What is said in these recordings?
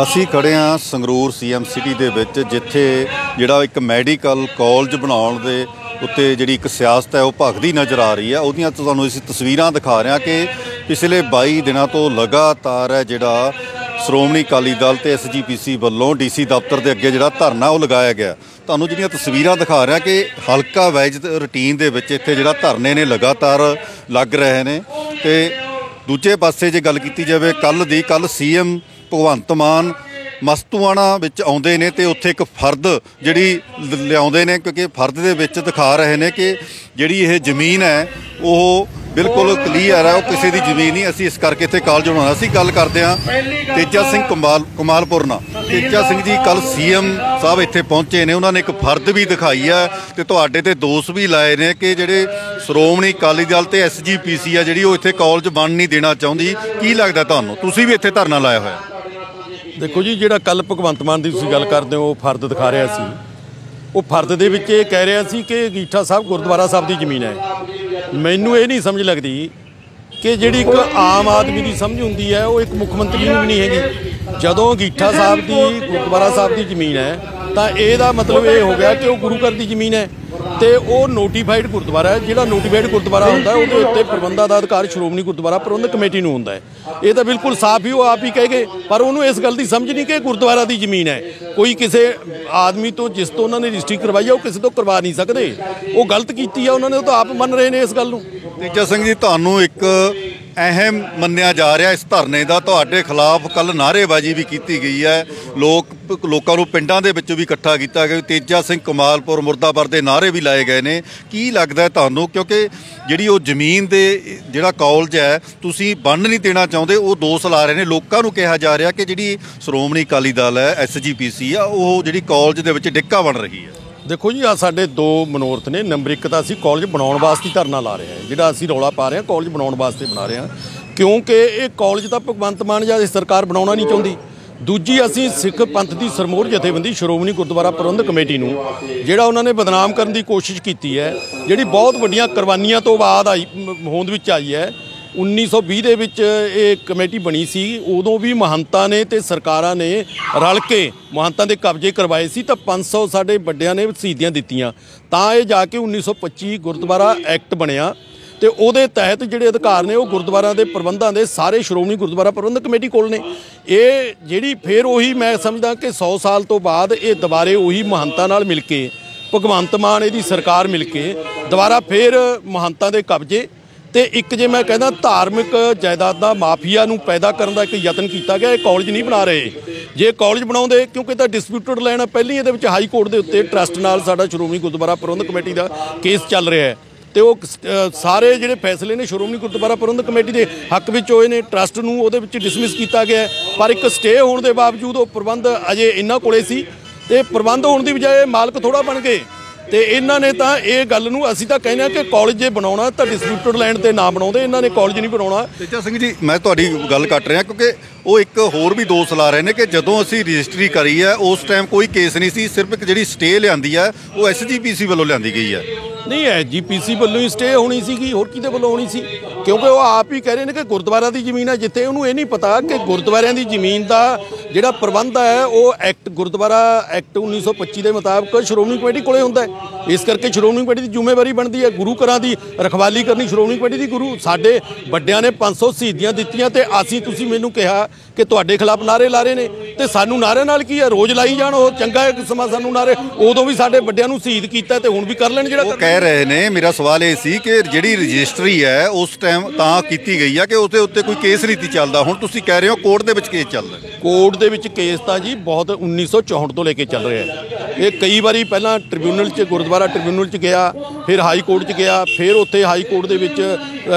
ਅਸੀਂ ਖੜੇ ਹਾਂ ਸੰਗਰੂਰ ਸੀਐਮ ਸਿਟੀ ਦੇ ਵਿੱਚ, ਜਿੱਥੇ ਜਿਹੜਾ ਇੱਕ ਮੈਡੀਕਲ ਕਾਲਜ ਬਣਾਉਣ ਦੇ ਉੱਤੇ ਜਿਹੜੀ ਇੱਕ ਸਿਆਸਤ ਹੈ ਉਹ ਭਖਦੀ ਨਜ਼ਰ ਆ ਰਹੀ ਹੈ। ਉਹਦੀਆਂ ਤੁਹਾਨੂੰ ਅਸੀਂ ਤਸਵੀਰਾਂ ਦਿਖਾ ਰਹੇ ਹਾਂ ਕਿ ਪਿਛਲੇ 22 ਦਿਨਾਂ ਤੋਂ ਲਗਾਤਾਰ ਹੈ ਜਿਹੜਾ ਸ਼੍ਰੋਮਣੀ ਅਕਾਲੀ ਦਲ ਤੇ SGPC ਵੱਲੋਂ DC ਦਫ਼ਤਰ ਦੇ ਅੱਗੇ ਜਿਹੜਾ ਧਰਨਾ ਉਹ ਲਗਾਇਆ ਗਿਆ। ਤੁਹਾਨੂੰ ਜਿਹੜੀਆਂ ਤਸਵੀਰਾਂ ਦਿਖਾ ਰਿਹਾ ਕਿ ਹਲਕਾ ਵਾਈਜ਼ ਰੂਟੀਨ ਦੇ ਵਿੱਚ ਇੱਥੇ ਜਿਹੜਾ ਧਰਨੇ ਨੇ ਲਗਾਤਾਰ ਲੱਗ ਰਹੇ ਨੇ। ਤੇ ਦੂਜੇ ਪਾਸੇ ਜੇ ਗੱਲ ਕੀਤੀ ਜਾਵੇ ਕੱਲ੍ਹ CM ਭਗਵੰਤ ਮਾਨ ਮਸਤੂਆਣਾ ਵਿੱਚ ਆਉਂਦੇ ਨੇ ਤੇ ਉੱਥੇ ਇੱਕ ਫਰਦ ਜਿਹੜੀ ਲਿਆਉਂਦੇ ਨੇ, ਕਿਉਂਕਿ ਫਰਦ ਦੇ ਵਿੱਚ ਦਿਖਾ ਰਹੇ ਨੇ ਕਿ ਜਿਹੜੀ ਇਹ ਜ਼ਮੀਨ ਹੈ ਉਹ ਬਿਲਕੁਲ ਕਲੀਅਰ ਹੈ, ਉਹ ਕਿਸੇ ਦੀ ਜ਼ਮੀਨ ਨਹੀਂ। ਅਸੀਂ ਇਸ ਕਰਕੇ ਇੱਥੇ ਕਾਲਜ ਬਣਾਉਣਾ। ਅਸੀਂ ਗੱਲ ਕਰਦੇ ਹਾਂ ਤੇਜਾ ਸਿੰਘ ਕਮਾਲਪੁਰ ਨਾਲ। ਤੇਜਾ ਸਿੰਘ ਜੀ, ਕੱਲ੍ਹ CM ਸਾਹਿਬ ਇੱਥੇ ਪਹੁੰਚੇ ਨੇ, ਉਹਨਾਂ ਨੇ ਇੱਕ ਫਰਦ ਵੀ ਦਿਖਾਈ ਹੈ ਤੇ ਤੁਹਾਡੇ ਤੇ ਦੋਸ਼ ਵੀ ਲਾਏ ਨੇ ਕਿ ਜਿਹੜੇ ਸ਼੍ਰੋਮਣੀ ਅਕਾਲੀ ਦਲ ਤੇ SGPC ਆ ਜਿਹੜੀ ਉਹ ਇੱਥੇ ਕਾਲਜ ਬਣ ਨਹੀਂ ਦੇਣਾ ਚਾਹੁੰਦੀ। ਕੀ ਲੱਗਦਾ ਤੁਹਾਨੂੰ? ਤੁਸੀਂ ਵੀ ਇੱਥੇ ਧਰਨਾ ਲਾਇਆ ਹੋਇਆ। ਦੇਖੋ ਜੀ, ਜਿਹੜਾ ਕੱਲ੍ਹ ਭਗਵੰਤ ਮਾਨ ਦੀ ਤੁਸੀਂ ਗੱਲ ਕਰਦੇ ਹੋ, ਉਹ ਫਰਦ ਦਿਖਾ ਰਿਹਾ ਸੀ। ਉਹ ਫਰਦ ਦੇ ਵਿੱਚ ਇਹ ਕਹਿ ਰਿਹਾ ਸੀ ਕਿ ਅੰਗੀਠਾ ਸਾਹਿਬ ਗੁਰਦੁਆਰਾ ਸਾਹਿਬ ਦੀ ਜ਼ਮੀਨ ਹੈ। ਮੈਨੂੰ ਇਹ ਨਹੀਂ ਸਮਝ ਲੱਗਦੀ ਕਿ ਜਿਹੜੀ ਇੱਕ ਆਮ ਆਦਮੀ ਦੀ ਸਮਝ ਹੁੰਦੀ ਹੈ ਉਹ ਇੱਕ ਮੁੱਖ ਮੰਤਰੀ ਨੂੰ ਵੀ ਨਹੀਂ ਹੈਗੀ। ਜਦੋਂ ਅੰਗੀਠਾ ਸਾਹਿਬ ਦੀ ਗੁਰਦੁਆਰਾ ਸਾਹਿਬ ਦੀ ਜ਼ਮੀਨ ਹੈ ਤਾਂ ਇਹਦਾ ਮਤਲਬ ਇਹ ਹੋ ਗਿਆ ਕਿ ਉਹ ਗੁਰੂ ਘਰ ਦੀ ਜ਼ਮੀਨ ਹੈ ਤੇ ਉਹ ਨੋਟੀਫਾਈਡ ਗੁਰਦੁਆਰਾ ਹੈ। ਜਿਹੜਾ ਨੋਟੀਫਾਈਡ ਗੁਰਦੁਆਰਾ ਹੁੰਦਾ ਉਹਦੇ ਉੱਤੇ ਪ੍ਰਬੰਧਾਂ ਦਾ ਅਧਿਕਾਰ ਸ਼੍ਰੋਮਣੀ ਗੁਰਦੁਆਰਾ ਪ੍ਰਬੰਧਕ ਕਮੇਟੀ ਨੂੰ ਹੁੰਦਾ ਹੈ। ਇਹ ਤਾਂ ਬਿਲਕੁਲ ਸਾਫ਼ ਹੀ ਉਹ ਆਪ ਹੀ ਕਹਿ ਗਏ, ਪਰ ਉਹਨੂੰ ਇਸ ਗੱਲ ਦੀ ਸਮਝ ਨਹੀਂ ਕਿ ਗੁਰਦੁਆਰਾ ਦੀ ਜ਼ਮੀਨ ਹੈ। ਕੋਈ ਕਿਸੇ ਆਦਮੀ ਤੋਂ ਜਿਸ ਤੋਂ ਉਹਨਾਂ ਨੇ ਰਜਿਸਟਰੀ ਕਰਵਾਈ ਹੈ ਉਹ ਕਿਸੇ ਤੋਂ ਕਰਵਾ ਨਹੀਂ ਸਕਦੇ। ਉਹ ਗਲਤ ਕੀਤੀ ਹੈ ਉਹਨਾਂ ਨੇ, ਉਹ ਤਾਂ ਆਪ ਮੰਨ ਰਹੇ ਨੇ ਇਸ ਗੱਲ ਨੂੰ। ਤੇਜਾ ਸਿੰਘ ਜੀ, ਤੁਹਾਨੂੰ ਇੱਕ ਅਹਿਮ ਮੰਨਿਆ ਜਾ ਰਿਹਾ ਇਸ ਧਰਨੇ ਦਾ। ਤੁਹਾਡੇ ਖਿਲਾਫ ਕੱਲ੍ਹ ਨਾਅਰੇਬਾਜ਼ੀ ਵੀ ਕੀਤੀ ਗਈ ਹੈ, ਲੋਕਾਂ ਨੂੰ ਪਿੰਡਾਂ ਦੇ ਵਿੱਚੋਂ ਵੀ ਇਕੱਠਾ ਕੀਤਾ ਗਿਆ। ਤੇਜਾ ਸਿੰਘ ਕਮਾਲਪੁਰ ਮੁਰਦਾਬਾਦ ਦੇ ਨਾਅਰੇ ਵੀ ਲਾਏ ਗਏ ਨੇ। ਕੀ ਲੱਗਦਾ ਤੁਹਾਨੂੰ? ਕਿਉਂਕਿ ਜਿਹੜੀ ਉਹ ਜ਼ਮੀਨ ਦੇ ਜਿਹੜਾ ਕਾਲਜ ਹੈ ਤੁਸੀਂ ਬੰਨ ਨਹੀਂ ਦੇਣਾ ਚਾਹੁੰਦੇ, ਉਹ ਦੋਸ਼ ਲਾ ਰਹੇ ਨੇ। ਲੋਕਾਂ ਨੂੰ ਕਿਹਾ ਜਾ ਰਿਹਾ ਕਿ ਜਿਹੜੀ ਸ਼੍ਰੋਮਣੀ ਅਕਾਲੀ ਦਲ ਹੈ SGPC ਆ ਉਹ ਜਿਹੜੀ ਕਾਲਜ ਦੇ ਵਿੱਚ ਡਿੱਕਾ ਬਣ ਰਹੀ ਹੈ। ਦੇਖੋ ਜੀ, ਆ ਸਾਡੇ ਦੋ ਮਨੋਰਥ ਨੇ। ਨੰਬਰ 1 ਤਾਂ ਅਸੀਂ ਕਾਲਜ ਬਣਾਉਣ ਵਾਸਤੇ ਧਰਨਾ ਲਾ ਰਹੇ ਹਾਂ। ਜਿਹੜਾ ਅਸੀਂ ਰੌਲਾ ਪਾ ਰਹੇ ਹਾਂ ਕਾਲਜ ਬਣਾਉਣ ਵਾਸਤੇ ਬਣਾ ਰਹੇ ਹਾਂ, ਕਿਉਂਕਿ ਇਹ ਕਾਲਜ ਤਾਂ ਭਗਵੰਤ ਮਾਨ ਜਾਂ ਸਰਕਾਰ ਬਣਾਉਣਾ ਨਹੀਂ ਚਾਹੁੰਦੀ। ਦੂਜੀ, ਅਸੀਂ ਸਿੱਖ ਪੰਥ ਦੀ ਸਰਮੋਰ ਜਥੇਬੰਦੀ ਸ਼੍ਰੋਮਣੀ ਗੁਰਦੁਆਰਾ ਪ੍ਰਬੰਧਕ ਕਮੇਟੀ ਨੂੰ ਜਿਹੜਾ ਉਹਨਾਂ ਨੇ ਬਦਨਾਮ ਕਰਨ ਦੀ ਕੋਸ਼ਿਸ਼ ਕੀਤੀ ਹੈ, ਜਿਹੜੀ ਬਹੁਤ ਵੱਡੀਆਂ ਕੁਰਬਾਨੀਆਂ ਤੋਂ ਬਾਅਦ ਹੋਂਦ ਵਿੱਚ ਆਈ ਹੈ। 1920 ਦੇ ਵਿੱਚ ਇਹ ਕਮੇਟੀ ਬਣੀ ਸੀ, ਉਦੋਂ ਵੀ ਮਹੰਤਾਂ ਨੇ ਤੇ ਸਰਕਾਰਾਂ ਨੇ ਰਲ ਕੇ ਮਹੰਤਾਂ ਦੇ ਕਬਜ਼ੇ ਕਰਵਾਏ ਸੀ ਤਾਂ 500 ਸਾਡੇ ਵੱਡਿਆਂ ਨੇ ਸ਼ਹੀਦੀਆਂ ਦਿੱਤੀਆਂ। ਤਾਂ ਇਹ ਜਾ ਕੇ 1925 ਗੁਰਦੁਆਰਾ ਐਕਟ ਬਣਿਆ ਤੇ ਉਹਦੇ ਤਹਿਤ ਜਿਹੜੇ ਅਧਿਕਾਰ ਨੇ ਉਹ ਗੁਰਦੁਆਰਿਆਂ ਦੇ ਪ੍ਰਬੰਧਾਂ ਦੇ ਸਾਰੇ ਸ਼੍ਰੋਮਣੀ ਗੁਰਦੁਆਰਾ ਪ੍ਰਬੰਧਕ ਕਮੇਟੀ ਕੋਲ ਨੇ। ਇਹ ਜਿਹੜੀ ਫਿਰ ਉਹੀ ਮੈਂ ਸਮਝਦਾ ਕਿ 100 ਸਾਲ ਤੋਂ ਬਾਅਦ ਇਹ ਦੁਬਾਰੇ ਉਹੀ ਮਹੰਤਾਂ ਨਾਲ ਮਿਲ ਕੇ ਭਗਵੰਤ ਮਾਨ ਇਹਦੀ ਸਰਕਾਰ ਮਿਲ ਕੇ ਦੁਬਾਰਾ ਫਿਰ ਮਹੰਤਾਂ ਦੇ ਕਬਜ਼ੇ ਤੇ ਇੱਕ ਜੇ ਮੈਂ ਕਹਿੰਦਾ ਧਾਰਮਿਕ ਜਾਇਦਾਦ ਦਾ ਮਾਫੀਆ ਨੂੰ ਪੈਦਾ ਕਰਨ ਦਾ ਇੱਕ ਯਤਨ ਕੀਤਾ ਗਿਆ। ਇਹ ਕਾਲਜ ਨਹੀਂ ਬਣਾ ਰਹੇ। ਜੇ ਕਾਲਜ ਬਣਾਉਂਦੇ, ਕਿਉਂਕਿ ਤਾਂ ਡਿਸਪਿਊਟਡ ਲੈਂਡ ਆ ਪਹਿਲੀ, ਇਹਦੇ ਵਿੱਚ ਹਾਈ ਕੋਰਟ ਦੇ ਉੱਤੇ ਟਰਸਟ ਨਾਲ ਸਾਡਾ ਸ਼੍ਰੋਮਣੀ ਗੁਰਦੁਆਰਾ ਪ੍ਰਬੰਧਕ ਕਮੇਟੀ ਦਾ ਕੇਸ ਚੱਲ ਰਿਹਾ ਹੈ ਤੇ ਉਹ ਸਾਰੇ ਜਿਹੜੇ ਫੈਸਲੇ ਨੇ ਸ਼੍ਰੋਮਣੀ ਗੁਰਦੁਆਰਾ ਪ੍ਰਬੰਧਕ ਕਮੇਟੀ ਦੇ ਹੱਕ ਵਿੱਚ ਹੋਏ ਨੇ। ਟਰਸਟ ਨੂੰ ਉਹਦੇ ਵਿੱਚ ਡਿਸਮਿਸ ਕੀਤਾ ਗਿਆ, ਪਰ ਇੱਕ ਸਟੇ ਹੋਣ ਦੇ ਬਾਵਜੂਦ ਉਹ ਪ੍ਰਬੰਧ ਅਜੇ ਇਹਨਾਂ ਕੋਲੇ ਸੀ ਤੇ ਪ੍ਰਬੰਧ ਹੋਣ ਦੀ ਬਜਾਏ ਮਾਲਕ ਥੋੜ੍ਹਾ ਬਣ ਗਏ। ਤੇ ਇਹਨਾਂ ਨੇ ਤਾਂ ਇਹ ਗੱਲ ਨੂੰ, ਅਸੀਂ ਤਾਂ ਕਹਿੰਦੇ ਹਾਂ ਕਿ ਕਾਲਜ ਜੇ ਬਣਾਉਣਾ ਤਾਂ ਡਿਸਪਿਊਟਡ ਲੈਂਡ ਤੇ ਨਾ ਬਣਾਉਂਦੇ। ਇਹਨਾਂ ਨੇ ਕਾਲਜ ਨਹੀਂ ਬਣਾਉਣਾ। ਤੇਜਾ ਸਿੰਘ ਜੀ, ਮੈਂ ਤੁਹਾਡੀ ਗੱਲ ਕੱਟ ਰਿਹਾ ਕਿਉਂਕਿ ਉਹ ਇੱਕ ਹੋਰ ਵੀ ਦੋਸ਼ ਲਾ ਰਹੇ ਨੇ ਕਿ ਜਦੋਂ ਅਸੀਂ ਰਜਿਸਟਰੀ ਕਰੀ ਹੈ ਉਸ ਟਾਈਮ ਕੋਈ ਕੇਸ ਨਹੀਂ ਸੀ, ਸਿਰਫ ਇੱਕ ਜਿਹੜੀ ਸਟੇ ਲਿਆਂਦੀ ਹੈ ਉਹ SGPC ਵੱਲੋਂ ਲਿਆਂਦੀ ਗਈ ਹੈ। ਨਹੀਂ, SGPC ਵੱਲੋਂ ਹੀ ਸਟੇ ਹੋਣੀ ਸੀਗੀ, ਹੋਰ ਕਿਹਦੇ ਵੱਲੋਂ ਹੋਣੀ ਸੀ? ਕਿਉਂਕਿ ਉਹ ਆਪ ਹੀ ਕਹਿ ਰਹੇ ਨੇ ਕਿ ਗੁਰਦੁਆਰਾ ਦੀ ਜ਼ਮੀਨ ਹੈ ਜਿੱਥੇ। ਉਹਨੂੰ ਇਹ ਨਹੀਂ ਪਤਾ ਕਿ ਗੁਰਦੁਆਰਿਆਂ ਦੀ ਜ਼ਮੀਨ ਦਾ ਜਿਹੜਾ ਪ੍ਰਬੰਧ ਹੈ ਉਹ ਐਕਟ ਗੁਰਦੁਆਰਾ ਐਕਟ 1925 ਦੇ ਮੁਤਾਬਕ ਸ਼੍ਰੋਮਣੀ ਕਮੇਟੀ ਕੋਲੇ ਹੁੰਦਾ ਹੈ। ਇਸ ਕਰਕੇ ਸ਼੍ਰੋਮਣੀ ਕਮੇਟੀ ਦੀ ਜ਼ਿੰਮੇਵਾਰੀ ਬਣਦੀ ਹੈ ਗੁਰੂ ਘਰਾਂ ਦੀ ਰਖਵਾਲੀ ਕਰਨੀ। ਸ਼੍ਰੋਮਣੀ ਕਮੇਟੀ ਦੀ ਗੁਰੂ ਸਾਡੇ ਵੱਡਿਆਂ ਨੇ 500 ਸ਼ਹੀਦੀਆਂ ਦਿੱਤੀਆਂ ਤੇ ਤੁਸੀਂ ਮੈਨੂੰ ਕਿਹਾ ਕਿ ਤੁਹਾਡੇ ਖਿਲਾਫ ਨਾਅਰੇ ਲਾ ਰਹੇ ਨੇ ਤੇ ਸਾਨੂੰ ਨਾਅਰੇ ਨਾਲ ਕੀ ਹੈ? ਰੋਜ਼ ਲਾਈ ਜਾਣ, ਉਹ ਚੰਗਾ ਹੈ ਸਮਾਂ ਸਾਨੂੰ ਨਾਅਰੇ। ਉਦੋਂ ਵੀ ਸਾਡੇ ਵੱਡਿਆਂ ਨੂੰ ਸ਼ਹੀਦ ਕੀਤਾ ਤੇ ਹੁਣ ਵੀ ਕਰ ਲੈਣ। ਜਿਹੜਾ ਕਹਿ ਰਹੇ ਨੇ, ਮੇਰਾ ਸਵਾਲ ਇਹ ਸੀ ਕਿ ਜਿਹੜੀ ਰਜਿਸਟਰੀ ਹੈ ਉਸ ਟਾਈਮ ਤਾਂ ਕੀਤੀ ਗਈ ਹੈ ਕਿ ਉਸਦੇ ਉੱਤੇ ਕੋਈ ਕੇਸ ਨਹੀਂ ਚੱਲਦਾ। ਹੁਣ ਤੁਸੀਂ ਕਹਿ ਰਹੇ ਹੋ ਕੋਰਟ ਦੇ ਵਿੱਚ ਕੇਸ ਚੱਲਦਾ। ਕੋਰਟ ਦੇ ਵਿੱਚ ਕੇਸ ਤਾਂ ਜੀ ਬਹੁਤ 1964 ਤੋਂ ਲੈ ਕੇ ਚੱਲ ਰਿਹਾ ਹੈ। ਇਹ ਕਈ ਵਾਰੀ ਪਹਿਲਾਂ ਟ੍ਰਿਬਿਊਨਲ 'ਚ, ਗੁਰਦੁਆਰਾ ਟ੍ਰਿਬਿਊਨਲ 'ਚ ਗਿਆ, ਫਿਰ ਹਾਈ ਕੋਰਟ 'ਚ ਗਿਆ, ਫਿਰ ਉੱਥੇ ਹਾਈ ਕੋਰਟ ਦੇ ਵਿੱਚ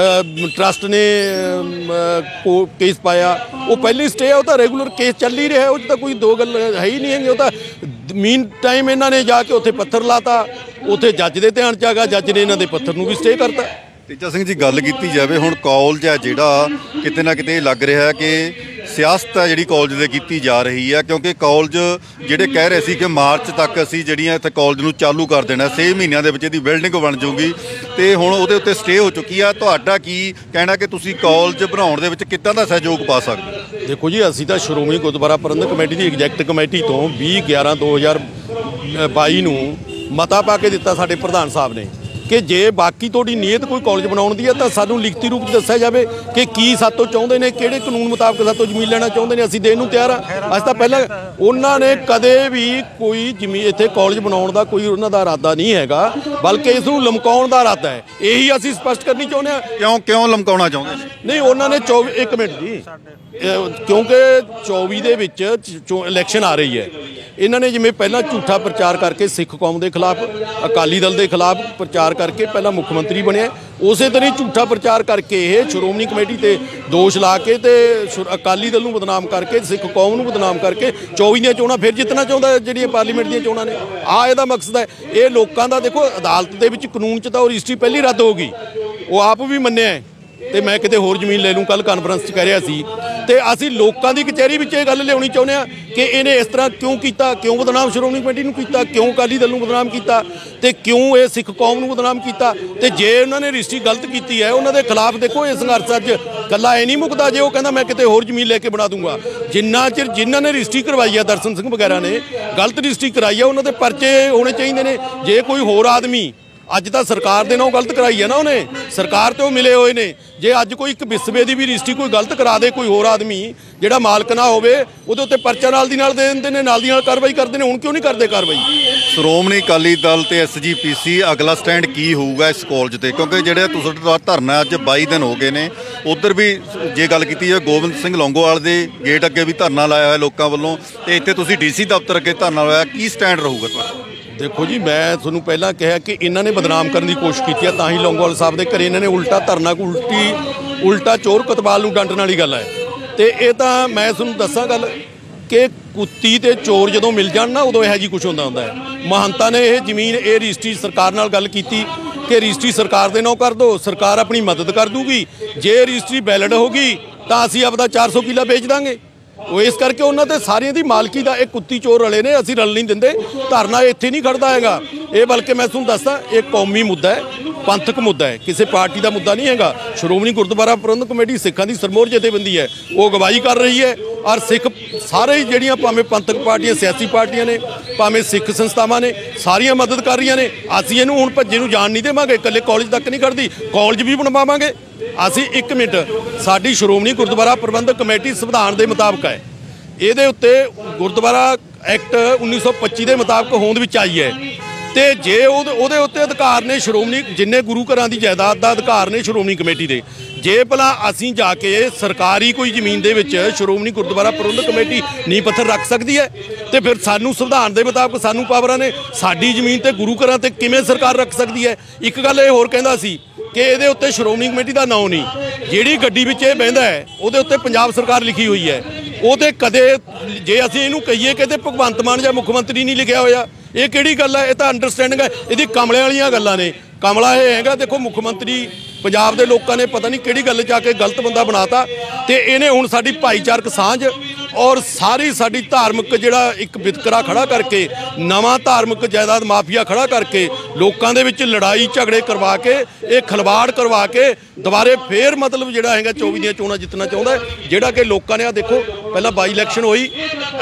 ਟਰਸਟ ਨੇ ਕੇਸ ਪਾਇਆ। ਉਹ ਪਹਿਲੀ ਸਟੇ ਆ, ਉਹ ਤਾਂ ਰੈਗੂਲਰ ਕੇਸ ਚੱਲ ਹੀ ਰਿਹਾ। ਉਹ 'ਚ ਤਾਂ ਕੋਈ ਦੋ ਗੱਲ ਹੈ ਹੀ ਨਹੀਂ ਹੈਗੀ। ਉਹ ਤਾਂ ਮੀਨ ਟਾਈਮ ਇਹਨਾਂ ਨੇ ਜਾ ਕੇ ਉੱਥੇ ਪੱਥਰ ਲਾਤਾ, ਉੱਥੇ ਜੱਜ ਦੇ ਧਿਆਨ 'ਚ ਆ ਗਿਆ, ਜੱਜ ਨੇ ਇਹਨਾਂ ਦੇ ਪੱਥਰ ਨੂੰ ਵੀ ਸਟੇ ਕਰਤਾ। ਤੇਜਾ ਸਿੰਘ ਜੀ, ਗੱਲ ਕੀਤੀ ਜਾਵੇ ਹੁਣ ਕਾਲਜ ਹੈ ਜਿਹੜਾ ਕਿਤੇ ਨਾ ਕਿਤੇ ਲੱਗ ਰਿਹਾ ਕਿ ਸਿਆਸਤ ਹੈ ਜਿਹੜੀ ਕਾਲਜ ਦੇ ਕੀਤੀ ਜਾ ਰਹੀ ਹੈ, ਕਿਉਂਕਿ ਕਾਲਜ ਜਿਹੜੇ ਕਹਿ ਰਹੇ ਸੀ ਕਿ ਮਾਰਚ ਤੱਕ ਅਸੀਂ ਜਿਹੜੀਆਂ ਇੱਥੇ ਕਾਲਜ ਨੂੰ ਚਾਲੂ ਕਰ ਦੇਣਾ, 6 ਮਹੀਨਿਆਂ ਦੇ ਵਿੱਚ ਇਹਦੀ ਬਿਲਡਿੰਗ ਬਣ ਜਾਊਗੀ, ਤੇ ਹੁਣ ਉਹਦੇ ਉੱਤੇ ਸਟੇ ਹੋ ਚੁੱਕੀ ਆ। ਤੁਹਾਡਾ ਕੀ ਕਹਿਣਾ ਕਿ ਤੁਸੀਂ ਕਾਲਜ ਬਣਾਉਣ ਦੇ ਵਿੱਚ ਕਿੱਦਾਂ ਦਾ ਸਹਿਯੋਗ ਪਾ ਸਕਦੇ ਹੋ? ਦੇਖੋ ਜੀ, ਅਸੀਂ ਤਾਂ ਸ਼੍ਰੋਮਣੀ ਗੁਰਦੁਆਰਾ ਪ੍ਰਬੰਧਕ ਕਮੇਟੀ ਦੀ ਐਗਜ਼ੈਕਟ ਕਮੇਟੀ ਤੋਂ 20/11/2022 ਨੂੰ ਮਤਾ ਪਾ ਕੇ ਦਿੱਤਾ ਸਾਡੇ ਪ੍ਰਧਾਨ ਸਾਹਿਬ ਨੇ ਕਿ ਜੇ ਬਾਕੀ ਤੁਹਾਡੀ ਨੀਅਤ ਕੋਈ ਕਾਲਜ ਬਣਾਉਣ ਦੀ ਹੈ ਤਾਂ ਸਾਨੂੰ ਲਿਖਤੀ ਰੂਪ 'ਚ ਦੱਸਿਆ ਜਾਵੇ ਕਿ ਕੀ ਸਾਤੋਂ ਚਾਹੁੰਦੇ ਨੇ, ਕਿਹੜੇ ਕਾਨੂੰਨ ਮੁਤਾਬਕ ਸਾਤੋਂ ਜ਼ਮੀਨ ਲੈਣਾ ਚਾਹੁੰਦੇ ਨੇ। ਅਸੀਂ ਦੇਣ ਨੂੰ ਤਿਆਰ ਹਾਂ। ਅਸੀਂ ਤਾਂ ਪਹਿਲਾਂ ਉਹਨਾਂ ਨੇ ਕਦੇ ਵੀ ਕੋਈ ਜ਼ਮੀਨ ਇੱਥੇ ਕਾਲਜ ਬਣਾਉਣ ਦਾ ਕੋਈ ਉਹਨਾਂ ਦਾ ਇਰਾਦਾ ਨਹੀਂ ਹੈਗਾ, ਬਲਕਿ ਇਸ ਨੂੰ ਲਮਕਾਉਣ ਦਾ ਇਰਾਦਾ ਹੈ। ਇਹੀ ਅਸੀਂ ਸਪਸ਼ਟ ਕਰਨੀ ਚਾਹੁੰਦੇ ਹਾਂ। ਕਿਉਂ ਲਮਕਾਉਣਾ ਚਾਹੁੰਦੇ ਨੇ? ਨਹੀਂ, ਉਹਨਾਂ ਨੇ 1 ਮਿੰਟ ਜੀ, ਕਿਉਂਕਿ 24 ਦੇ ਵਿੱਚ ਇਲੈਕਸ਼ਨ ਆ ਰਹੀ ਹੈ। ਇਹਨਾਂ ਨੇ ਜਿਵੇਂ ਪਹਿਲਾਂ ਝੂਠਾ ਪ੍ਰਚਾਰ ਕਰਕੇ ਸਿੱਖ ਕੌਮ ਦੇ ਖਿਲਾਫ, ਅਕਾਲੀ ਦਲ ਦੇ ਖਿਲਾਫ ਪ੍ਰਚਾਰ ਕਰਕੇ ਪਹਿਲਾਂ ਮੁੱਖ ਮੰਤਰੀ ਬਣਿਆ, ਉਸੇ ਤਰ੍ਹਾਂ ਹੀ ਝੂਠਾ ਪ੍ਰਚਾਰ ਕਰਕੇ ਇਹ ਸ਼੍ਰੋਮਣੀ ਕਮੇਟੀ ਤੇ ਦੋਸ਼ ਲਾ ਕੇ ਤੇ ਅਕਾਲੀ ਦਲ ਨੂੰ ਬਦਨਾਮ ਕਰਕੇ, ਸਿੱਖ ਕੌਮ ਨੂੰ ਬਦਨਾਮ ਕਰਕੇ 24 ਦੀਆਂ ਚੋਣਾਂ ਫਿਰ ਜਿੱਤਣਾ ਚਾਹੁੰਦਾ, ਜਿਹੜੀਆਂ ਪਾਰਲੀਮੈਂਟ ਦੀਆਂ ਚੋਣਾਂ ਨੇ। ਇਹਦਾ ਮਕਸਦ ਹੈ। ਇਹ ਲੋਕਾਂ ਦਾ ਦੇਖੋ, ਅਦਾਲਤ ਦੇ ਵਿੱਚ ਕਾਨੂੰਨ 'ਚ ਤਾਂ ਉਹ ਰਜਿਸਟਰੀ ਪਹਿਲੀ ਰੱਦ ਹੋ ਗਈ, ਉਹ ਆਪ ਵੀ ਮੰਨਿਆ। ਤੇ ਮੈਂ ਕਿਤੇ ਹੋਰ ਜ਼ਮੀਨ ਲੈ ਲੂੰ, ਕੱਲ ਕਾਨਫਰੰਸ 'ਚ ਕਹਿ ਰਿਹਾ ਸੀ। ਤੇ ਅਸੀਂ ਲੋਕਾਂ ਦੀ ਕਚਹਿਰੀ ਵਿੱਚ ਇਹ ਗੱਲ ਲਿਆਉਣੀ ਚਾਹੁੰਦੇ ਹਾਂ ਕਿ ਇਹਨੇ ਇਸ ਤਰ੍ਹਾਂ ਕਿਉਂ ਕੀਤਾ, ਕਿਉਂ ਬਦਨਾਮ ਸ਼੍ਰੋਮਣੀ ਕਮੇਟੀ ਨੂੰ ਕੀਤਾ, ਕਿਉਂ ਅਕਾਲੀ ਦਲ ਨੂੰ ਬਦਨਾਮ ਕੀਤਾ, ਤੇ ਕਿਉਂ ਇਹ ਸਿੱਖ ਕੌਮ ਨੂੰ ਬਦਨਾਮ ਕੀਤਾ। ਤੇ ਜੇ ਉਹਨਾਂ ਨੇ ਰਜਿਸਟਰੀ ਗਲਤ ਕੀਤੀ ਹੈ, ਉਹਨਾਂ ਦੇ ਖਿਲਾਫ ਦੇਖੋ ਇਹ ਸੰਘਰਸ਼ ਅੱਜ ਇਕੱਲਾ ਇਹ ਨਹੀਂ ਮੁੱਕਦਾ। ਜੇ ਉਹ ਕਹਿੰਦਾ ਮੈਂ ਕਿਤੇ ਹੋਰ ਜ਼ਮੀਨ ਲੈ ਕੇ ਬਣਾ ਦੂੰਗਾ, ਜਿੰਨਾ ਚਿਰ ਜਿਨ੍ਹਾਂ ਨੇ ਰਜਿਸਟਰੀ ਕਰਵਾਈ ਹੈ, ਦਰਸ਼ਨ ਸਿੰਘ ਵਗੈਰਾ ਨੇ ਗਲਤ ਰਜਿਸਟਰੀ ਕਰਾਈ ਹੈ, ਉਹਨਾਂ ਦੇ ਪਰਚੇ ਹੋਣੇ ਚਾਹੀਦੇ ਨੇ। ਜੇ ਕੋਈ ਹੋਰ ਆਦਮੀ, ਅੱਜ ਤਾਂ ਸਰਕਾਰ ਦੇ ਨਾਲ ਗਲਤ ਕਰਾਈ ਹੈ ਨਾ, ਉਹਨੇ ਸਰਕਾਰ ਤੇ ਉਹ ਮਿਲੇ ਹੋਏ ਨੇ। ਜੇ ਅੱਜ ਕੋਈ ਇੱਕ ਵਿਸਵੇ ਦੀ ਵੀ ਰਜਿਸਟਰੀ ਕੋਈ ਗਲਤ ਕਰਾ ਦੇ, ਕੋਈ ਹੋਰ ਆਦਮੀ ਜਿਹੜਾ ਮਾਲਕ ਨਾ ਹੋਵੇ, ਉਹਦੇ ਉੱਤੇ ਪਰਚਾ ਨਾਲ ਦੀ ਨਾਲ ਦੇ ਦਿੰਦੇ ਨੇ, ਨਾਲ ਦੀ ਨਾਲ ਕਾਰਵਾਈ ਕਰਦੇ ਨੇ। ਹੁਣ ਕਿਉਂ ਨਹੀਂ ਕਰਦੇ ਕਾਰਵਾਈ? ਸ਼੍ਰੋਮਣੀ ਅਕਾਲੀ ਦਲ ਤੇ SGPC ਅਗਲਾ ਸਟੈਂਡ ਕੀ ਹੋਊਗਾ ਇਸ ਕਾਲਜ ਤੇ? ਕਿਉਂਕਿ ਜਿਹੜੇ ਤੁਹਾਡਾ ਧਰਨਾ ਅੱਜ 22 ਦਿਨ ਹੋ ਗਏ ਨੇ, ਉਧਰ ਵੀ ਜੇ ਗੱਲ ਕੀਤੀ ਜਾਵੇ ਗੋਬਿੰਦ ਸਿੰਘ ਲੌਂਗੋਵਾਲ ਦੇ ਗੇਟ ਅੱਗੇ ਵੀ ਧਰਨਾ ਲਾਇਆ ਹੋਇਆ ਲੋਕਾਂ ਵੱਲੋਂ, ਤੇ ਇੱਥੇ ਤੁਸੀਂ DC ਦਫ਼ਤਰ ਅੱਗੇ ਧਰਨਾ ਲਾਇਆ। ਕੀ ਸਟੈਂਡ ਰਹੂਗਾ ਤੁਹਾਡਾ? ਦੇਖੋ ਜੀ, ਮੈਂ ਤੁਹਾਨੂੰ ਪਹਿਲਾਂ ਕਿਹਾ ਕਿ ਇਹਨਾਂ ਨੇ ਬਦਨਾਮ ਕਰਨ ਦੀ ਕੋਸ਼ਿਸ਼ ਕੀਤੀ ਹੈ, ਤਾਂ ਹੀ ਲੌਂਗੋਵਾਲ ਸਾਹਿਬ ਦੇ ਘਰੇ ਇਹਨਾਂ ਨੇ ਉਲਟਾ ਧਰਨਾ, ਉਲਟਾ ਚੋਰ ਕਤਵਾਲ ਨੂੰ ਡੰਡਣ ਵਾਲੀ ਗੱਲ ਹੈ। ਤੇ ਇਹ ਤਾਂ ਮੈਂ ਤੁਹਾਨੂੰ ਦੱਸਾਂ ਗੱਲ ਕਿ ਕੁੱਤੀ ਤੇ ਚੋਰ ਜਦੋਂ ਮਿਲ ਜਾਣ ਨਾ, ਉਦੋਂ ਇਹੋ ਜਿਹੀ ਕੁਛ ਹੁੰਦਾ ਹੈ। ਮਹੰਤਾਂ ਨੇ ਇਹ ਜ਼ਮੀਨ, ਇਹ ਰਜਿਸਟਰੀ ਸਰਕਾਰ ਨਾਲ ਗੱਲ ਕੀਤੀ ਕਿ ਰਜਿਸਟਰੀ ਸਰਕਾਰ ਦੇ ਨਾਂ ਕਰ ਦਿਓ, ਸਰਕਾਰ ਆਪਣੀ ਮਦਦ ਕਰ ਦੂਗੀ। ਜੇ ਰਜਿਸਟਰੀ ਵੈਲਿਡ ਹੋਗੀ ਤਾਂ ਅਸੀਂ ਆਪਦਾ 400 ਕਿੱਲਾ ਵੇਚ ਦਾਂਗੇ। ਉਹ ਇਸ ਕਰਕੇ ਉਹਨਾਂ ਤੇ ਸਾਰਿਆਂ ਦੀ ਮਾਲਕੀ ਦਾ ਇਹ ਕੁੱਤੀ ਚੋਰ ਰਲੇ ਨੇ। ਅਸੀਂ ਰਲ ਨਹੀਂ ਦਿੰਦੇ। ਧਰਨਾ ਇੱਥੇ ਨਹੀਂ ਖੜਦਾ ਹੈਗਾ ਇਹ, ਬਲਕਿ ਮੈਂ ਤੁਹਾਨੂੰ ਦੱਸਦਾ, ਇਹ ਕੌਮੀ ਮੁੱਦਾ ਹੈ, ਪੰਥਕ ਮੁੱਦਾ ਹੈ, ਕਿਸੇ ਪਾਰਟੀ ਦਾ ਮੁੱਦਾ ਨਹੀਂ ਹੈਗਾ। ਸ਼੍ਰੋਮਣੀ ਗੁਰਦੁਆਰਾ ਪ੍ਰਬੰਧਕ ਕਮੇਟੀ ਸਿੱਖਾਂ ਦੀ ਸਰਮੋਰ ਜਥੇਬੰਦੀ ਹੈ, ਉਹ ਅਗਵਾਈ ਕਰ ਰਹੀ ਹੈ। ਔਰ ਸਿੱਖ ਸਾਰੇ ਹੀ ਜਿਹੜੀਆਂ ਭਾਵੇਂ ਪੰਥਕ ਪਾਰਟੀਆਂ, ਸਿਆਸੀ ਪਾਰਟੀਆਂ ਨੇ, ਭਾਵੇਂ ਸਿੱਖ ਸੰਸਥਾਵਾਂ ਨੇ, ਸਾਰੀਆਂ ਮਦਦ ਕਰ ਰਹੀਆਂ ਨੇ। ਅਸੀਂ ਇਹਨੂੰ ਹੁਣ ਭੱਜੇ ਨੂੰ ਜਾਣ ਨਹੀਂ ਦੇਵਾਂਗੇ। ਇਕੱਲੇ ਕਾਲਜ ਤੱਕ ਨਹੀਂ ਕਰਦੀ, ਕਾਲਜ ਵੀ ਬਣਵਾਵਾਂਗੇ ਅਸੀਂ। 1 ਮਿੰਟ, ਸਾਡੀ ਸ਼੍ਰੋਮਣੀ ਗੁਰਦੁਆਰਾ ਪ੍ਰਬੰਧਕ ਕਮੇਟੀ ਸੰਵਿਧਾਨ ਦੇ ਮੁਤਾਬਕ ਹੈ। ਇਹਦੇ ਉੱਤੇ ਗੁਰਦੁਆਰਾ ਐਕਟ 1925 ਦੇ ਮੁਤਾਬਕ ਹੋਂਦ ਵਿੱਚ ਆਈ ਹੈ। ਤੇ ਜੇ ਉਹਦੇ ਉੱਤੇ ਅਧਿਕਾਰ ਨੇ ਸ਼੍ਰੋਮਣੀ, ਜਿੰਨੇ ਗੁਰੂ ਘਰਾਂ ਦੀ ਜਾਇਦਾਦ ਦਾ ਅਧਿਕਾਰ ਨੇ ਸ਼੍ਰੋਮਣੀ ਕਮੇਟੀ ਦੇ। ਜੇ ਭਲਾ ਅਸੀਂ ਜਾ ਕੇ ਸਰਕਾਰੀ ਕੋਈ ਜ਼ਮੀਨ ਦੇ ਵਿੱਚ ਸ਼੍ਰੋਮਣੀ ਗੁਰਦੁਆਰਾ ਪ੍ਰਬੰਧਕ ਕਮੇਟੀ ਨੀਂਹ ਪੱਥਰ ਰੱਖ ਸਕਦੀ ਹੈ, ਤੇ ਫਿਰ ਸਾਨੂੰ ਸੰਵਿਧਾਨ ਦੇ ਮੁਤਾਬਕ ਸਾਨੂੰ ਪਾਵਰਾਂ ਨੇ। ਸਾਡੀ ਜ਼ਮੀਨ ਤੇ ਗੁਰੂ ਘਰਾਂ ਤੇ ਕਿਵੇਂ ਸਰਕਾਰ ਰੱਖ ਸਕਦੀ ਹੈ? ਇੱਕ ਗੱਲ ਇਹ ਹੋਰ ਕਹਿੰਦਾ ਸੀ ਕਿ ਇਹਦੇ ਉੱਤੇ ਸ਼੍ਰੋਮਣੀ ਕਮੇਟੀ ਦਾ ਨਾਂ ਨਹੀਂ, ਜਿਹੜੀ ਗੱਡੀ ਵਿੱਚ ਇਹ ਬਹਿੰਦਾ ਹੈ ਉਹਦੇ ਉੱਤੇ ਪੰਜਾਬ ਸਰਕਾਰ ਲਿਖੀ ਹੋਈ ਹੈ। ਉਹਦੇ ਕਦੇ ਜੇ ਅਸੀਂ ਇਹਨੂੰ ਕਹੀਏ ਕਿ ਭਗਵੰਤ ਮਾਨ ਜਾਂ ਮੁੱਖ ਮੰਤਰੀ ਨਹੀਂ ਲਿਖਿਆ ਹੋਇਆ, ਇਹ ਕਿਹੜੀ ਗੱਲ ਹੈ? ਇਹ ਤਾਂ ਅੰਡਰਸਟੈਂਡਿੰਗ ਹੈ। ਇਹਦੀ ਕਮਲੇ ਵਾਲੀਆਂ ਗੱਲਾਂ ਨੇ। ਕਮਲਾ ਇਹ ਹੈਗਾ, ਦੇਖੋ ਮੁੱਖ ਮੰਤਰੀ ਪੰਜਾਬ ਦੇ ਲੋਕਾਂ ਨੇ ਪਤਾ ਨਹੀਂ ਕਿਹੜੀ ਗੱਲ 'ਚ ਆ ਕੇ ਗਲਤ ਬੰਦਾ ਬਣਾਤਾ, ਤੇ ਇਹਨੇ ਹੁਣ ਸਾਡੀ ਭਾਈਚਾਰਕ ਸਾਂਝ ਔਰ ਸਾਰੀ ਸਾਡੀ ਧਾਰਮਿਕ ਜਿਹੜਾ ਇੱਕ ਵਿਤਕਰਾ ਖੜਾ ਕਰਕੇ, ਨਵਾਂ ਧਾਰਮਿਕ ਜਾਇਦਾਦ ਮਾਫੀਆ ਖੜਾ ਕਰਕੇ, ਲੋਕਾਂ ਦੇ ਵਿੱਚ ਲੜਾਈ ਝਗੜੇ ਕਰਵਾ ਕੇ, ਇਹ ਖਲਵਾੜ ਕਰਵਾ ਕੇ ਦੁਬਾਰੇ ਫੇਰ ਮਤਲਬ ਜਿਹੜਾ ਹੈਗਾ 24 ਦੀਆਂ ਚੋਣਾਂ ਜਿੱਤਣਾ ਚਾਹੁੰਦਾ ਹੈ। ਜਿਹੜਾ ਕਿ ਲੋਕਾਂ ਨੇ, ਆ ਦੇਖੋ ਪਹਿਲਾਂ ਬਾਈ ਇਲੈਕਸ਼ਨ ਹੋਈ,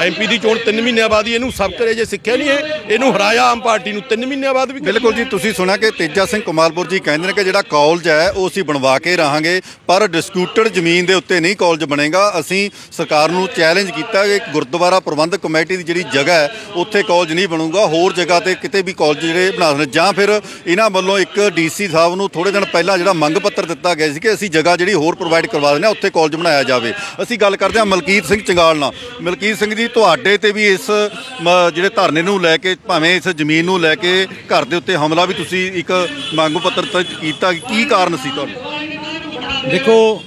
MP ਦੀ ਚੋਣ 3 ਮਹੀਨਿਆਂ ਬਾਅਦ ਹੀ ਇਹਨੂੰ ਸਭ ਕਰੇ ਜੇ ਸਿੱਖਿਆ ਨਹੀਂ ਇਹਨੂੰ ਹਰਾਇਆ ਆਮ ਪਾਰਟੀ ਨੂੰ 3 ਮਹੀਨਿਆਂ ਬਾਅਦ ਵੀ। ਬਿਲਕੁਲ ਜੀ, ਤੁਸੀਂ ਸੁਣਿਆ ਕਿ ਤੇਜਾ ਸਿੰਘ ਕਮਾਲਪੁਰ ਜੀ ਕਹਿੰਦੇ ਨੇ ਕਿ ਜਿਹੜਾ ਕਾਲਜ ਹੈ ਉਹ ਅਸੀਂ ਬਣਵਾ ਕੇ ਰਹਾਂਗੇ, ਪਰ ਡਿਸਪਿਊਟਡ ਜ਼ਮੀਨ ਦੇ ਉੱਤੇ ਨਹੀਂ ਕਾਲਜ ਬਣੇਗਾ। ਅਸੀਂ ਸਰਕਾਰ ਨੂੰ ਚੈਲੰਜ ਕੀਤਾ ਕਿ ਗੁਰਦੁਆਰਾ ਪ੍ਰਬੰਧਕ ਕਮੇਟੀ ਦੀ ਜਿਹੜੀ ਜਗ੍ਹਾ ਹੈ ਉੱਥੇ ਕਾਲਜ ਨਹੀਂ ਬਣੂਗਾ, ਹੋਰ ਜਗ੍ਹਾ ਤੇ ਕਿਤੇ ਵੀ ਕਾਲਜ ਜਿਹੜੇ ਬਣਾ ਦੇਣ। ਜਾਂ ਫਿਰ ਇਹਨਾਂ ਵੱਲੋਂ ਇੱਕ DC ਸਾਹਿਬ ਨੂੰ ਥੋੜੇ ਦਿਨ ਪਹਿਲਾਂ ਜਿਹੜਾ ਮੰਗ ਪੱਤਰ ਦਿੱਤਾ ਗਿਆ ਸੀ ਕਿ ਅਸੀਂ ਜਗ੍ਹਾ ਜਿਹੜੀ ਹੋਰ ਪ੍ਰੋਵਾਈਡ ਕਰਵਾ ਦਿੰਦੇ ਹਾਂ, ਉੱਥੇ ਕਾਲਜ ਬਣਾਇਆ ਜਾਵੇ। ਅਸੀਂ ਗੱਲ ਕਰਦੇ ਹਾਂ ਮਲਕੀਤ ਸਿੰਘ ਚੰਗਾਲ ਨਾਲ। ਮਲਕੀਤ ਸਿੰਘ ਜੀ, ਤੁਹਾਡੇ ਤੇ ਵੀ ਇਸ ਜਿਹੜੇ ਧਰਨੇ ਨੂੰ ਲੈ ਕੇ, ਭਾਵੇਂ ਇਸ ਜ਼ਮੀਨ ਨੂੰ ਲੈ ਕੇ ਘਰ ਦੇ ਉੱਤੇ ਹਮਲਾ ਵੀ ਤੁਸੀਂ ਇੱਕ ਮੰਗ ਪੱਤਰ ਕੀਤਾ, ਕੀ ਕਾਰਨ ਸੀ ਤੁਹਾਨੂੰ? ਦੇਖੋ,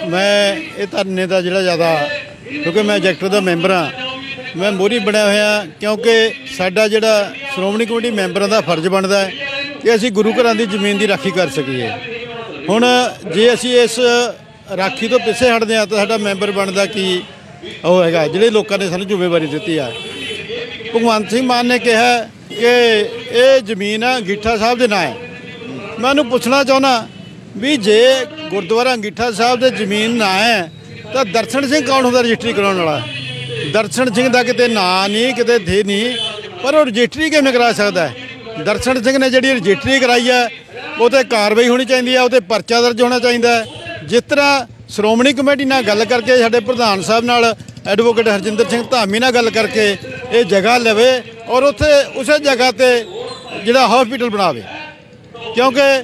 ਮੈਂ ਇਹ ਧਰਨੇ ਦਾ ਜਿਹੜਾ ਜ਼ਿਆਦਾ, ਕਿਉਂਕਿ ਮੈਂ ਐਗਜ਼ੈਕਟਿਵ ਦਾ ਮੈਂਬਰ ਹਾਂ, ਮੈਂ ਮੋਹਰੀ ਬਣਿਆ ਹੋਇਆ, ਕਿਉਂਕਿ ਸਾਡਾ ਜਿਹੜਾ ਸ਼੍ਰੋਮਣੀ ਕਮੇਟੀ ਮੈਂਬਰਾਂ ਦਾ ਫਰਜ਼ ਬਣਦਾ ਹੈ ਕਿ ਅਸੀਂ ਗੁਰੂ ਘਰਾਂ ਦੀ ਜ਼ਮੀਨ ਦੀ ਰਾਖੀ ਕਰ ਸਕੀਏ। ਹੁਣ ਜੇ ਅਸੀਂ ਇਸ ਰਾਖੀ ਤੋਂ ਪਿੱਛੇ ਹਟਦੇ ਹਾਂ ਤਾਂ ਸਾਡਾ ਮੈਂਬਰ ਬਣਦਾ ਕੀ ਉਹ ਹੈਗਾ, ਜਿਹੜੇ ਲੋਕਾਂ ਨੇ ਸਾਨੂੰ ਜ਼ਿੰਮੇਵਾਰੀ ਦਿੱਤੀ ਆ। ਭਗਵੰਤ ਸਿੰਘ ਮਾਨ ਨੇ ਕਿਹਾ ਕਿ ਇਹ ਜ਼ਮੀਨ ਅੰਗੀਠਾ ਸਾਹਿਬ ਦੇ ਨਾਂ ਹੈ। ਮੈਂ ਉਹਨੂੰ ਪੁੱਛਣਾ ਚਾਹੁੰਦਾ ਵੀ ਜੇ ਗੁਰਦੁਆਰਾ ਅੰਗੀਠਾ ਸਾਹਿਬ ਦੇ ਜ਼ਮੀਨ ਨਾ ਹੈ ਤਾਂ ਦਰਸ਼ਨ ਸਿੰਘ ਕੌਣ ਹੁੰਦਾ ਰਜਿਸਟਰੀ ਕਰਾਉਣ ਵਾਲਾ? ਦਰਸ਼ਨ ਸਿੰਘ ਦਾ ਕਿਤੇ ਨਾਂ ਨਹੀਂ, ਕਿਤੇ ਥੇ ਨਹੀਂ, ਪਰ ਉਹ ਰਜਿਸਟਰੀ ਕਿਵੇਂ ਕਰਾ ਸਕਦਾ ਹੈ? ਦਰਸ਼ਨ ਸਿੰਘ ਨੇ ਜਿਹੜੀ ਰਜਿਸਟਰੀ ਕਰਾਈ ਹੈ ਉਹ 'ਤੇ ਕਾਰਵਾਈ ਹੋਣੀ ਚਾਹੀਦੀ ਹੈ, ਉਹ 'ਤੇ ਪਰਚਾ ਦਰਜ ਹੋਣਾ ਚਾਹੀਦਾ ਹੈ। ਜਿਸ ਤਰ੍ਹਾਂ ਸ਼੍ਰੋਮਣੀ ਕਮੇਟੀ ਨਾਲ ਗੱਲ ਕਰਕੇ, ਸਾਡੇ ਪ੍ਰਧਾਨ ਸਾਹਿਬ ਨਾਲ ਐਡਵੋਕੇਟ ਹਰਜਿੰਦਰ ਸਿੰਘ ਧਾਮੀ ਨਾਲ ਗੱਲ ਕਰਕੇ ਇਹ ਜਗ੍ਹਾ ਲਵੇ ਔਰ ਉੱਥੇ ਉਸੇ ਜਗ੍ਹਾ 'ਤੇ ਜਿਹੜਾ ਹਸਪੀਟਲ ਬਣਾਵੇ, ਕਿਉਂਕਿ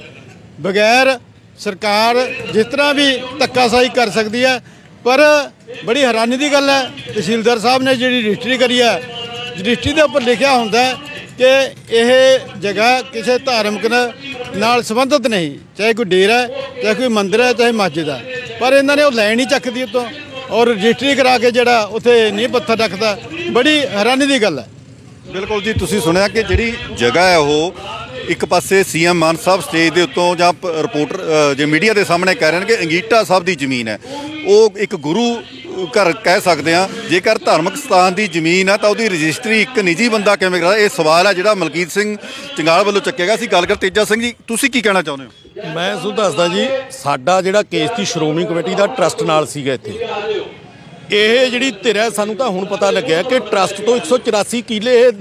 ਬਗੈਰ ਸਰਕਾਰ ਜਿਸ ਤਰ੍ਹਾਂ ਵੀ ਧੱਕਾਸ਼ਾਹੀ ਕਰ ਸਕਦੀ ਹੈ। ਪਰ ਬੜੀ ਹੈਰਾਨੀ ਦੀ ਗੱਲ ਹੈ, ਤਹਿਸੀਲਦਾਰ ਸਾਹਿਬ ਨੇ ਜਿਹੜੀ ਰਜਿਸਟਰੀ ਕਰੀ ਹੈ, ਰਜਿਸਟਰੀ ਦੇ ਉੱਪਰ ਲਿਖਿਆ ਹੁੰਦਾ ਕਿ ਇਹ ਜਗ੍ਹਾ ਕਿਸੇ ਧਾਰਮਿਕ ਨਾਲ ਸੰਬੰਧਿਤ ਨਹੀਂ, ਚਾਹੇ ਕੋਈ ਡੇਰਾ ਹੈ, ਚਾਹੇ ਕੋਈ ਮੰਦਿਰ ਹੈ, ਚਾਹੇ ਮਸਜਿਦ ਹੈ, ਪਰ ਇਹਨਾਂ ਨੇ ਉਹ ਲੈਣ ਹੀ ਚੱਕਦੀ ਉੱਤੋਂ ਔਰ ਰਜਿਸਟਰੀ ਕਰਾ ਕੇ ਜਿਹੜਾ ਉੱਥੇ ਨੀਂਹ ਪੱਥਰ ਰੱਖਦਾ। ਬੜੀ ਹੈਰਾਨੀ ਦੀ ਗੱਲ ਹੈ। ਬਿਲਕੁਲ ਜੀ, ਤੁਸੀਂ ਸੁਣਿਆ ਕਿ ਜਿਹੜੀ ਜਗ੍ਹਾ ਹੈ ਉਹ ਇੱਕ ਪਾਸੇ ਸੀਐਮ ਮਾਨ ਸਾਹਿਬ ਸਟੇਜ ਦੇ ਉੱਤੋਂ ਜਾਂ ਰਿਪੋਰਟਰ ਜੇ ਮੀਡੀਆ ਦੇ ਸਾਹਮਣੇ ਕਹਿ ਰਹੇ ਨੇ ਕਿ ਅੰਗੀਠਾ ਸਾਹਿਬ ਦੀ ਜ਼ਮੀਨ ਹੈ, ਉਹ ਇੱਕ ਗੁਰੂ ਘਰ ਕਹਿ ਸਕਦੇ ਹਾਂ। ਜੇਕਰ ਧਾਰਮਿਕ ਸਥਾਨ ਦੀ ਜ਼ਮੀਨ ਹੈ ਤਾਂ ਉਹਦੀ ਰਜਿਸਟਰੀ ਇੱਕ ਨਿੱਜੀ ਬੰਦਾ ਕਿਵੇਂ ਕਰਦਾ? ਇਹ ਸਵਾਲ ਹੈ ਜਿਹੜਾ ਮਲਕੀਤ ਸਿੰਘ ਚੰਗਾਲ ਵੱਲੋਂ ਚੱਕਿਆ ਗਿਆ ਸੀ। ਗੱਲ ਕਰ ਤੇਜਾ ਸਿੰਘ ਜੀ, ਤੁਸੀਂ ਕੀ ਕਹਿਣਾ ਚਾਹੁੰਦੇ ਹੋ? ਮੈਂ ਤੁਹਾਨੂੰ ਦੱਸਦਾ ਜੀ, ਸਾਡਾ ਜਿਹੜਾ ਕੇਸ ਸੀ ਸ਼੍ਰੋਮਣੀ ਕਮੇਟੀ ਦਾ ਟਰਸਟ ਨਾਲ ਸੀਗਾ ਇੱਥੇ। ਇਹ ਜਿਹੜੀ ਧਿਰ ਹੈ, ਸਾਨੂੰ ਤਾਂ ਹੁਣ ਪਤਾ ਲੱਗਿਆ ਕਿ ਟਰਸਟ ਤੋਂ 184 ਕਿੱਲੇ ਇਹ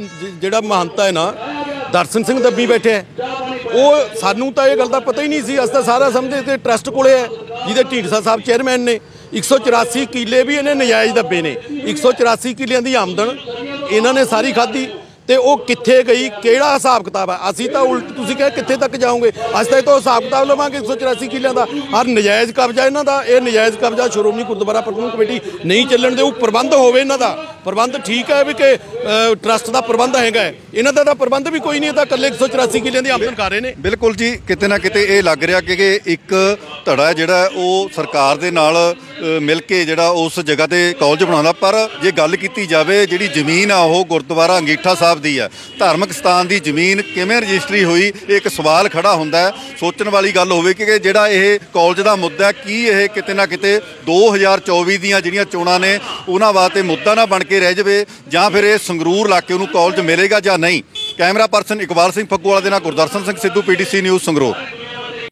ਜਿਹੜਾ ਮਹੰਤਾ ਹੈ ਨਾ ਦਰਸ਼ਨ ਸਿੰਘ ਦੱਬੀ ਬੈਠੇ ਹੈ, ਉਹ ਸਾਨੂੰ ਤਾਂ ਇਹ ਗੱਲ ਦਾ ਪਤਾ ਹੀ ਨਹੀਂ ਸੀ। ਅਸੀਂ ਤਾਂ ਸਾਰਾ ਸਮਝਦੇ ਤੇ ਟਰਸਟ ਕੋਲੇ ਹੈ, ਜਿਹਦੇ ਢੀਂਡਸਾ ਸਾਹਿਬ ਚੇਅਰਮੈਨ ਨੇ। 184 ਕਿੱਲੇ ਵੀ ਇਹਨੇ ਨਜਾਇਜ਼ ਦੱਬੇ ਨੇ। 184 ਕਿੱਲਿਆਂ ਦੀ ਆਮਦਨ ਇਹਨਾਂ ਨੇ ਸਾਰੀ ਖਾਧੀ, ਤੇ ਉਹ ਕਿੱਥੇ ਗਈ, ਕਿਹੜਾ ਹਿਸਾਬ ਕਿਤਾਬ ਹੈ? ਅਸੀਂ ਤਾਂ ਉਲਟ, ਤੁਸੀਂ ਕਹੇ ਕਿੱਥੇ ਤੱਕ ਜਾਓਗੇ? ਅਸੀਂ ਤਾਂ ਇਹ ਤੋਂ ਹਿਸਾਬ ਕਿਤਾਬ ਲਵਾਂਗੇ 184 ਕਿੱਲਿਆਂ ਦਾ। ਹਰ ਨਜਾਇਜ਼ ਕਬਜ਼ਾ ਇਹਨਾਂ ਦਾ, ਇਹ ਨਜਾਇਜ਼ ਕਬਜ਼ਾ ਸ਼੍ਰੋਮਣੀ ਗੁਰਦੁਆਰਾ ਪ੍ਰਬੰਧਕ ਕਮੇਟੀ ਨਹੀਂ ਚੱਲਣ ਦੇਊ। ਪ੍ਰਬੰਧ ਹੋਵੇ ਇਹਨਾਂ ਦਾ, ਪ੍ਰਬੰਧ ਠੀਕ ਹੈ ਵੀ ਕਿ ਟਰਸਟ ਦਾ ਪ੍ਰਬੰਧ ਹੈਗਾ, ਇਹਨਾਂ ਦਾ ਤਾਂ ਪ੍ਰਬੰਧ ਵੀ ਕੋਈ ਨਹੀਂ, ਇਹ ਤਾਂ ਇਕੱਲੇ 184 ਕਿੱਲਿਆਂ ਦੀ ਆਮਦਨ ਕਰ ਰਹੇ ਨੇ। ਬਿਲਕੁਲ ਜੀ, ਕਿਤੇ ਨਾ ਕਿਤੇ ਇਹ ਲੱਗ ਰਿਹਾ ਕਿ ਇੱਕ ਧੜਾ ਜਿਹੜਾ ਉਹ ਸਰਕਾਰ ਦੇ ਨਾਲ ਮਿਲ ਕੇ ਜਿਹੜਾ ਉਸ ਜਗ੍ਹਾ ਤੇ ਕਾਲਜ ਬਣਾਉਂਦਾ। ਪਰ ਜੇ ਗੱਲ ਕੀਤੀ ਜਾਵੇ, ਜਿਹੜੀ ਜ਼ਮੀਨ ਆ ਉਹ ਗੁਰਦੁਆਰਾ ਅੰਗੀਠਾ ਸਾਹਿਬ ਦੀ ਹੈ। ਧਾਰਮਿਕ ਸਥਾਨ ਦੀ ਜ਼ਮੀਨ ਕਿਵੇਂ ਰਜਿਸਟਰੀ ਹੋਈ, ਇਹ ਇੱਕ ਸਵਾਲ ਖੜਾ ਹੁੰਦਾ ਹੈ। ਸੋਚਣ ਵਾਲੀ ਗੱਲ ਹੋਵੇ ਕਿ ਜਿਹੜਾ ਇਹ ਕਾਲਜ ਦਾ ਮੁੱਦਾ, ਕੀ ਇਹ ਕਿਤੇ ਨਾ ਕਿਤੇ 2024 ਦੀਆਂ ਜਿਹੜੀਆਂ ਚੋਣਾਂ ਨੇ ਉਹਨਾਂ ਵਾਸਤੇ ਮੁੱਦਾ ਨਾ ਬਣ ਕੇ ਰਹਿ ਜਾਵੇ, ਜਾਂ ਫਿਰ ਇਹ ਸੰਗਰੂਰ ਇਲਾਕੇ ਨੂੰ ਕਾਲਜ ਮਿਲੇਗਾ ਜਾਂ ਨਹੀਂ। ਕੈਮਰਾ ਪਰਸਨ ਇਕਬਾਲ ਸਿੰਘ ਫੱਗੂਵਾਲਾ ਦੇ ਨਾਲ ਗੁਰਦਰਸ਼ਨ ਸਿੰਘ ਸਿੱਧੂ, PTC ਨਿਊਜ਼ ਸੰਗਰੂਰ।